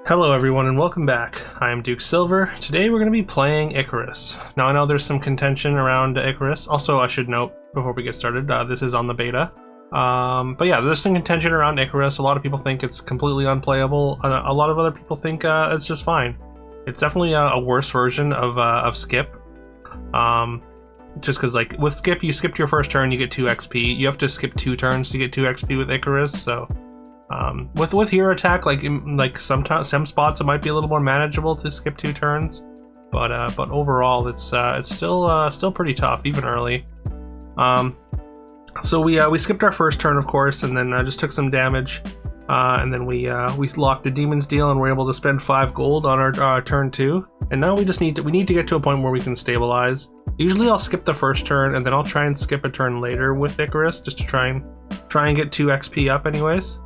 Hello everyone and welcome back. I'm Duke Silver. Today we're going to be playing Icarus. Now I know there's some contention around Icarus. Also, I should note before we get started, this is on the beta. But yeah, there's some contention around Icarus. A lot of people think it's completely unplayable. A lot of other people think it's just fine. It's definitely a worse version of Skip. Just because like with Skip, you skipped your first turn, you get 2 XP. You have to skip 2 turns to get 2 XP with Icarus, so... with hero attack, like some spots it might be a little more manageable to skip 2 turns, but overall it's still pretty tough even early. So we skipped our first turn, of course, and then just took some damage, and then we locked a Demon's Deal and were able to spend 5 gold on our turn 2. And now we need to get to a point where we can stabilize. Usually I'll skip the first turn and then I'll try and skip a turn later with Icarus just to try and get 2 XP up anyways.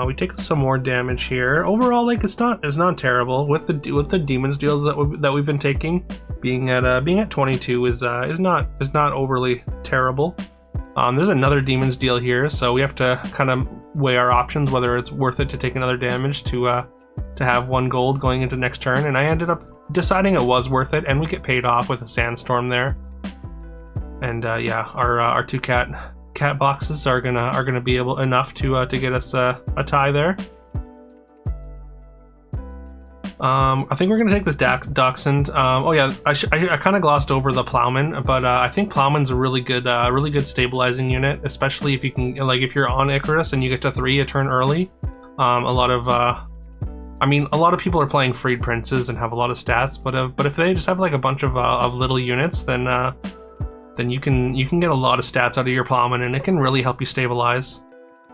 We take some more damage here. Overall, like it's not terrible with the Demon's Deals that we've been taking. Being at 22 is not overly terrible. There's another Demon's Deal here, so we have to kind of weigh our options whether it's worth it to take another damage to have 1 gold going into next turn. And I ended up deciding it was worth it, and we get paid off with a sandstorm there. And yeah, our 2 cat boxes are gonna be enough to get us a tie there. I think we're gonna take this Dachshund. Oh yeah, I kind of glossed over the Plowman, but I think Plowman's a really good stabilizing unit, especially if you can, like, if you're on Icarus and you get to 3 a turn early. A lot of people are playing Freed Princes and have a lot of stats, but if they just have like a bunch of little units, then you can get a lot of stats out of your Plowman, and it can really help you stabilize.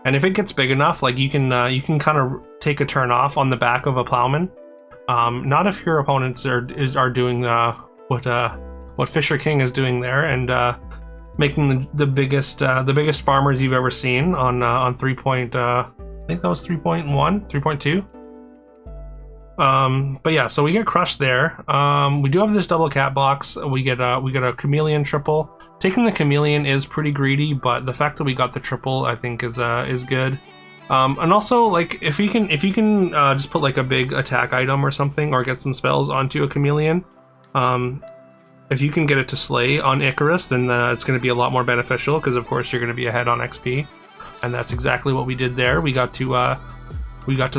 And if it gets big enough, like you can kind of take a turn off on the back of a Plowman. Not if your opponents are doing what Fisher King is doing there, and making the biggest farmers you've ever seen on 3. I think that was 3.1, 3.2. But yeah, so we get crushed there. We do have this double cat box. We get a chameleon triple. Taking the chameleon is pretty greedy, but the fact that we got the triple, I think, is good. And also, like, if you can just put like a big attack item or something, or get some spells onto a chameleon, if you can get it to slay on Icarus, then it's going to be a lot more beneficial, because of course you're going to be ahead on XP, and that's exactly what we did there. We got to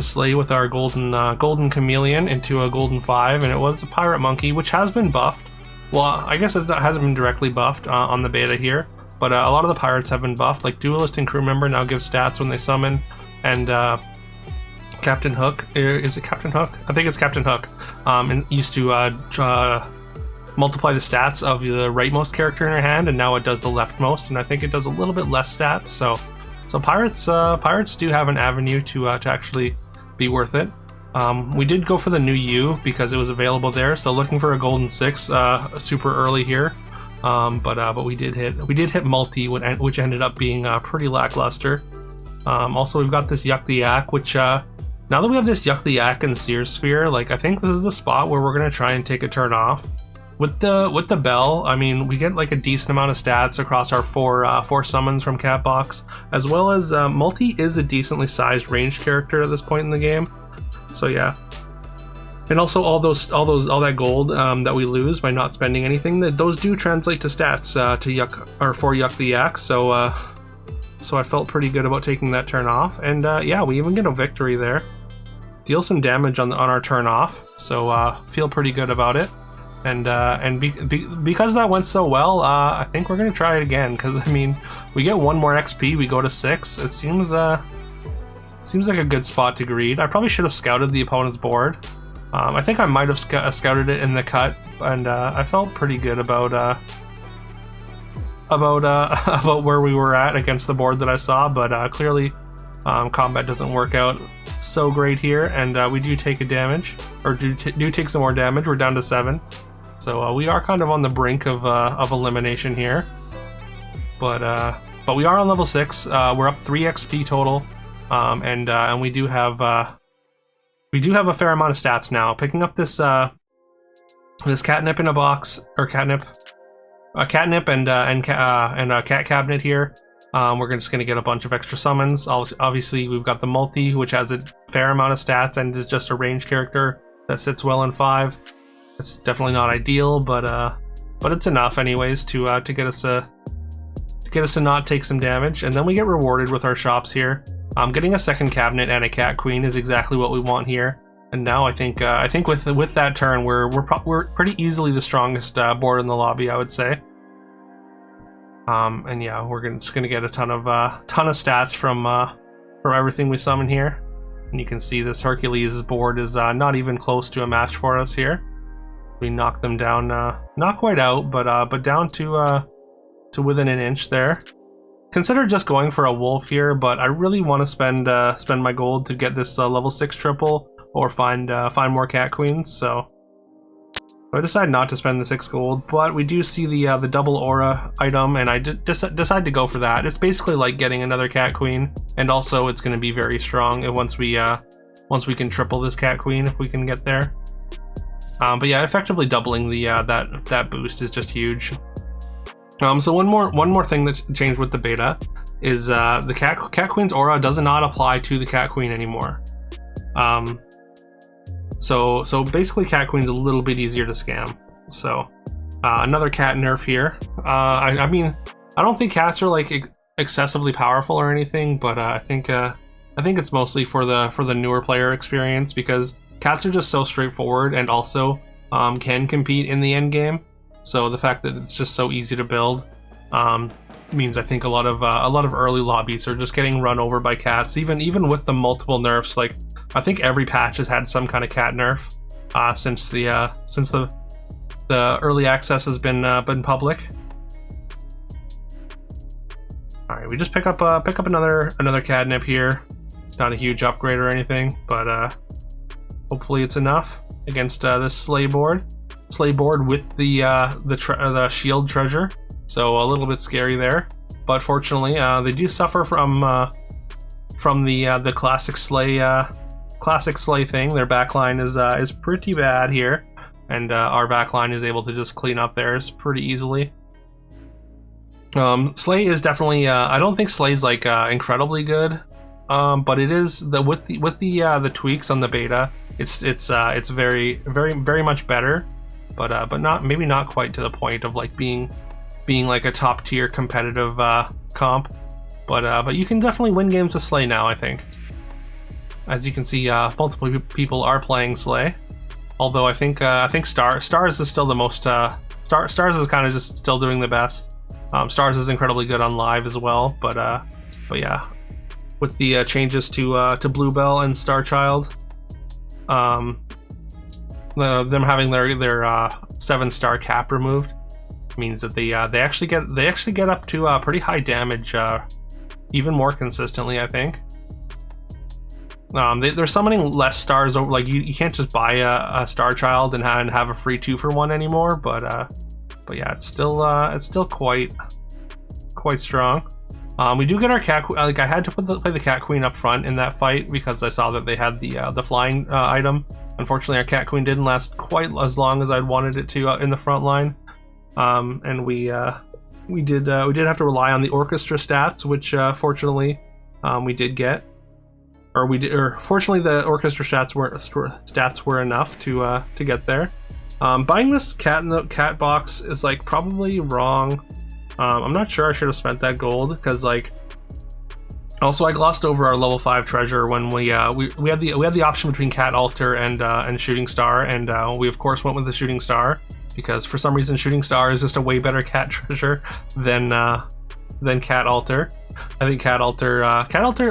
slay with our golden chameleon into a golden 5, and it was a pirate monkey, which has been buffed. Well, I guess it hasn't been directly buffed on the beta here, but a lot of the pirates have been buffed. Like Duelist and Crew Member now give stats when they summon, and Captain Hook, is it Captain Hook? I think it's Captain Hook, and used to multiply the stats of the rightmost character in her hand, and now it does the leftmost, and I think it does a little bit less stats, so pirates do have an avenue to actually be worth it. We did go for the new U because it was available there, so looking for a golden 6 super early here. But we did hit multi, which ended up being pretty lackluster. Also, we've got this Yuck the Yak, which now that we have this Yuck the Yak and Seer Sphere, like, I think this is the spot where we're gonna try and take a turn off. With the bell, I mean, we get like a decent amount of stats across our 4 summons from Catbox, as well as Multi is a decently sized ranged character at this point in the game. So yeah, and also all that gold that we lose by not spending anything, those do translate to stats to Yuck, or for Yuck the Yak. So I felt pretty good about taking that turn off, and yeah, we even get a victory there. Deal some damage on our turn off, so feel pretty good about it. And because that went so well, I think we're gonna try it again, because I mean, we get 1 more XP, we go to 6. It seems like a good spot to greed. I probably should have scouted the opponent's board. I think I might have scouted it in the cut, and I felt pretty good about where we were at against the board that I saw. But clearly, combat doesn't work out so great here, and we do take a damage, or do take some more damage. We're down to 7. So we are kind of on the brink of elimination here, but we are on level 6. We're up 3 XP total, and we do have a fair amount of stats now. Picking up this catnip in a box, or catnip and a cat cabinet here. We're just going to get a bunch of extra summons. Obviously, we've got the multi, which has a fair amount of stats and is just a range character that sits well in 5. It's definitely not ideal, but it's enough anyways to get us to not take some damage. And then we get rewarded with our shops here. Getting a second cabinet and a cat queen is exactly what we want here. And now I think with that turn, we're pretty easily the strongest board in the lobby, I would say. And yeah, we're just gonna get a ton of stats from everything we summon here. And you can see this Hercules board is not even close to a match for us here. We knocked them down, not quite out, but down to within an inch there. Consider just going for a wolf here, but I really want to spend my gold to get this level 6 triple or find more cat queens. So I decided not to spend the 6 gold, but we do see the double aura item, and I decide to go for that. It's basically like getting another cat queen, and also it's going to be very strong once we can triple this cat queen if we can get there. But yeah, effectively doubling the that boost is just huge. So one more thing that changed with the beta is the cat queen's aura does not apply to the cat queen anymore. So basically cat queen's a little bit easier to scam. So another cat nerf here. I mean, I don't think cats are like excessively powerful or anything, but I think it's mostly for the newer player experience, because cats are just so straightforward and also can compete in the end game. So the fact that it's just so easy to build means I think a lot of early lobbies are just getting run over by cats. Even with the multiple nerfs, like I think every patch has had some kind of cat nerf since the early access has been public. All right, we just pick up another catnip here. Not a huge upgrade or anything, but hopefully it's enough against this sleigh board with the shield treasure. So a little bit scary there, but fortunately they do suffer from the classic sleigh thing. Their backline is pretty bad here, and our backline is able to just clean up theirs pretty easily. Sleigh is definitely I don't think Sleigh's like incredibly good, but it is with the tweaks on the beta. It's very much better, but not quite to the point of like being like a top tier competitive comp. But you can definitely win games with Sleigh now, I think. As you can see, multiple people are playing Sleigh. Although I think Stars is still the most Stars is kind of just still doing the best. Stars is incredibly good on live as well, but yeah, with the changes to Bluebell and Starchild, them having their 7-star cap removed means that they actually get up to pretty high damage, even more consistently, I think. They're summoning less stars over, like you can't just buy a Starchild and have a free 2-for-1 anymore, but yeah, it's still quite strong. We do get our cat. Like I had to play the cat queen up front in that fight because I saw that they had the flying item. Unfortunately, our cat queen didn't last quite as long as I'd wanted it to in the front line, and we did have to rely on the orchestra stats, which fortunately we did get, or fortunately the orchestra stats were enough to get there. Buying this cat box is like probably wrong. I'm not sure I should have spent that gold, because like also I glossed over our level 5 treasure when we had the option between cat altar and shooting star, and we of course went with the shooting star because for some reason shooting star is just a way better cat treasure than cat altar. I think cat altar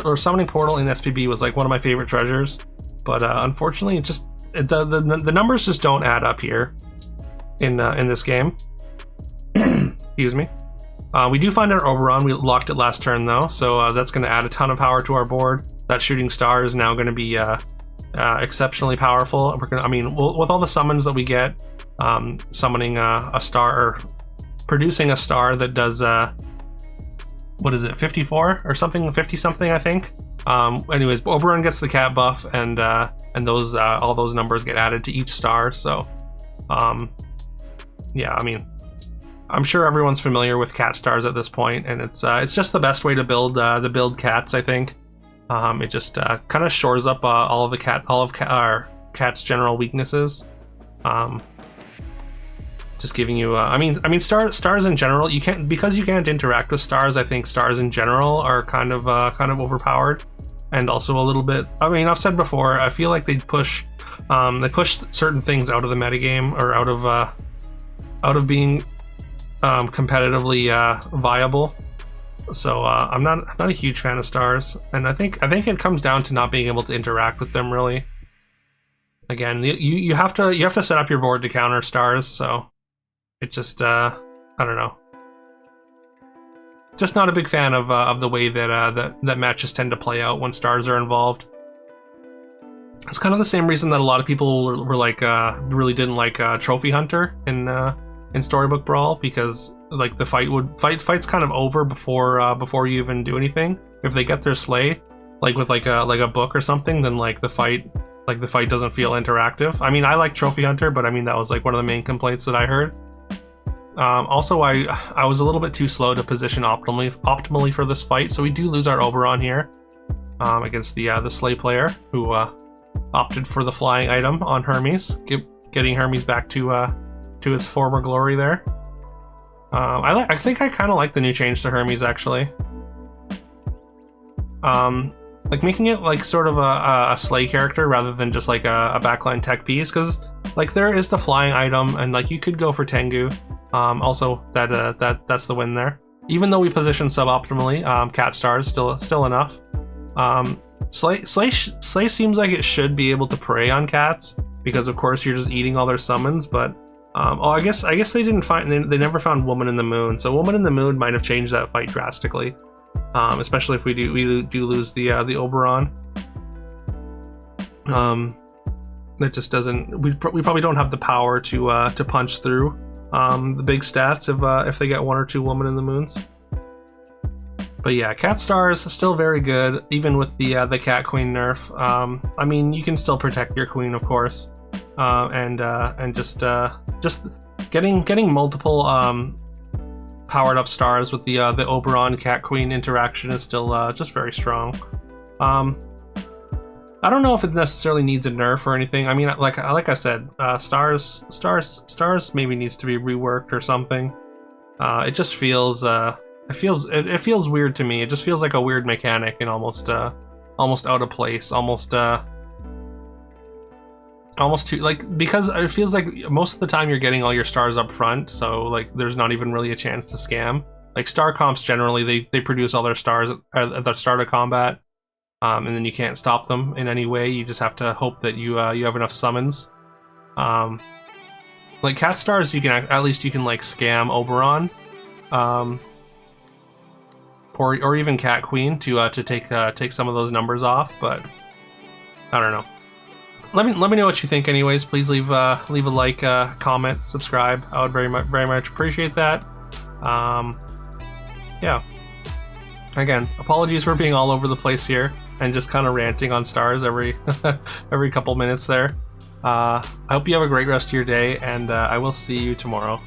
or summoning portal in SPB was like one of my favorite treasures, but unfortunately it just the numbers just don't add up here in this game. Excuse me. We do find our Oberon. We locked it last turn though, so that's going to add a ton of power to our board. That shooting star is now going to be exceptionally powerful. With all the summons that we get, summoning a star or producing a star that does what is it, 54 or something, 50 something, I think. Anyways, Oberon gets the cat buff, and those all those numbers get added to each star. So, yeah, I mean, I'm sure everyone's familiar with cat stars at this point, and it's just the best way to build cats, I think. It just kind of shores up all of cat's general weaknesses. Just giving you, I mean, stars in general. You can't, because you can't interact with stars. I think stars in general are kind of overpowered, and also a little bit. I mean, I've said before, I feel like they push certain things out of the metagame, or out of being competitively viable. So I'm not a huge fan of stars, and I think it comes down to not being able to interact with them really. Again, you have to set up your board to counter stars, so it just I don't know. Just not a big fan of the way that matches tend to play out when stars are involved. It's kind of the same reason that a lot of people were like really didn't like Trophy Hunter in Storybook Brawl, because like the fight's kind of over before you even do anything. If they get their slay, like with like a book or something, then like the fight doesn't feel interactive. I mean, I like Trophy Hunter, but I mean that was like one of the main complaints that I heard. Also, I was a little bit too slow to position optimally for this fight, so we do lose our Oberon here against the Slay player, who opted for the flying item on Hermes, getting Hermes back to his former glory there. I think I kind of like the new change to Hermes, actually. Like making it like sort of a Slay character rather than just like a backline tech piece, because like there is the flying item, and like you could go for Tengu. Also, that's the win there. Even though we position suboptimally, cat stars still enough. Slay seems like it should be able to prey on cats, because of course you're just eating all their summons. But I guess they they never found Woman in the Moon, so Woman in the Moon might have changed that fight drastically. Especially if we do lose the Oberon. That just doesn't. We probably don't have the power to punch through the big stats if they get one or two Woman in the Moons. But yeah, cat stars still very good, even with the cat queen nerf. I mean, you can still protect your queen, of course, and just getting multiple powered up stars with the Oberon cat queen interaction is still just very strong. I don't know if it necessarily needs a nerf or anything. I mean, like I said, stars maybe needs to be reworked or something. It just feels it feels weird to me. It just feels like a weird mechanic and almost out of place, almost too, like, because it feels like most of the time you're getting all your stars up front, so like there's not even really a chance to scam. Like star comps generally they produce all their stars at the start of combat, and then you can't stop them in any way. You just have to hope that you have enough summons. Like cat stars, you can at least like scam Oberon, or even cat queen to take some of those numbers off. But I don't know. Let me know what you think. Anyways, please leave a like, comment, subscribe. I would very much appreciate that. Yeah. Again, apologies for being all over the place here and just kind of ranting on stars every every couple minutes there. I hope you have a great rest of your day, and I will see you tomorrow.